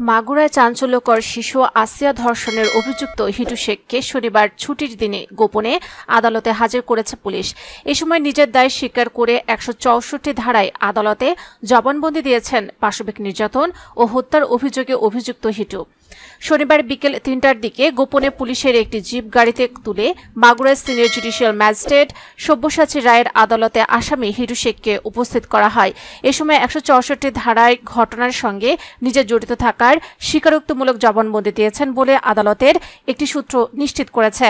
মাগুরায় চাঞ্চল্যকর শিশু আসিয়া ধর্ষণের অভিযুক্ত হিটু শেখকে শনিবার ছুটির দিনে গোপনে আদালতে হাজির করেছে পুলিশ। এ সময় নিজের দায় স্বীকার করে ১৬৪ ধারায় আদালতে জবানবন্দি দিয়েছেন পাশবিক নির্যাতন ও হত্যার অভিযোগে অভিযুক্ত হিটু। শনিবার বিকেল ৩টার দিকে গোপনে পুলিশের একটি জিপ গাড়িতে তুলে Magura senior judicial magistrate Sabyasachi রায়ের আদালতে আসামি হিটু শেখকে উপস্থিত করা হয়। এ সময় ১৬৪ ধারায় ঘটনার সঙ্গে নিজে জড়িত থাকার স্বীকারোক্তিমূলক জবানবন্দি দিয়েছেন বলে আদালতের একটি সূত্র নিশ্চিত করেছে।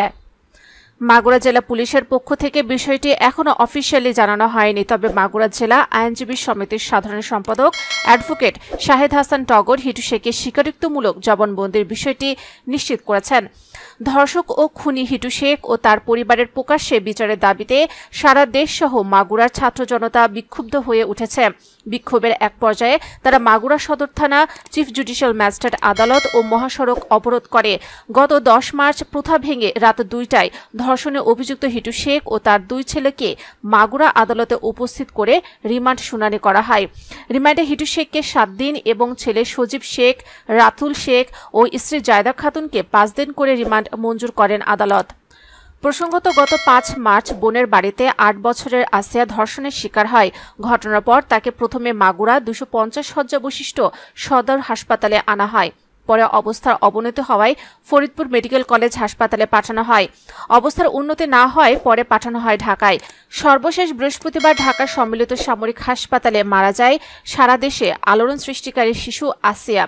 মাগুরা জেলা পুলিশের পক্ষ থেকে বিষয়টি এখনো অফিসিয়ালি জানানো হয়নি, তবে মাগুরা জেলা আইনজীবী সমিতির সাধারণ সম্পাদক অ্যাডভোকেট শাহেদ হাসান টগর হিটু শেখের স্বীকারোক্তিমূলক জবানবন্দির বিষয়টি নিশ্চিত করেছেন। ধর্ষক ও খুনি হিটু শেখ ও তার পরিবারের প্রকাশ্যে বিচারের দাবিতে সারা দেশসহ মাগুরার ছাত্র জনতা বিক্ষুব্ধ হয়ে উঠেছে। বিক্ষোভের এক পর্যায়ে তারা মাগুরা সদর থানা, চিফ জুডিশিয়াল ম্যাজিস্ট্রেট আদালত ও মহাসড়ক অবরোধ করে। গত ১০ মার্চ প্রথা ভেঙে রাত ২টায় ধর্ষণে অভিযুক্ত হিটু শেখ ও তার দুই ছেলেকে মাগুরা আদালতে উপস্থিত করে রিমান্ড শুনানি করা হয়। রিমান্ডে হিটু শেখকে ৭ দিন এবং ছেলে সজীব শেখ, রাতুল শেখ ও স্ত্রী জায়দা খাতুনকে ৫ দিন করে রিমান্ড মঞ্জুর করেন আদালত। প্রসঙ্গত, গত ৫ মার্চ বোনের বাড়িতে ৮ বছরের আসিয়া ধর্ষণের শিকার হয়। ঘটনার পর তাকে প্রথমে মাগুরা ২৫০ শয্যা বিশিষ্ট সদর হাসপাতালে আনা হয়। পরে অবস্থার অবনতি হওয়ায় ফরিদপুর মেডিকেল কলেজ হাসপাতালে পাঠানো হয়। অবস্থার উন্নতি না হয় পরে পাঠানো হয় ঢাকায়। সর্বশেষ বৃহস্পতিবার ঢাকার সম্মিলিত সামরিক হাসপাতালে মারা যায় সারা দেশে আলোড়ন সৃষ্টিকারী শিশু আসিয়া।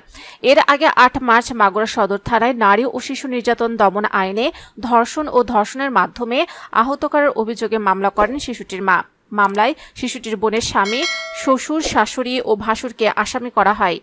এর আগে ৮ মার্চ মাগুরা সদর থানায় নারী ও শিশু নির্যাতন দমন আইনে ধর্ষণ ও ধর্ষণের মাধ্যমে আহত করার অভিযোগে মামলা করেন শিশুটির মা। মামলায় শিশুটির বোনের স্বামী, শ্বশুর, শাশুড়ি ও ভাসুরকে আসামি করা হয়।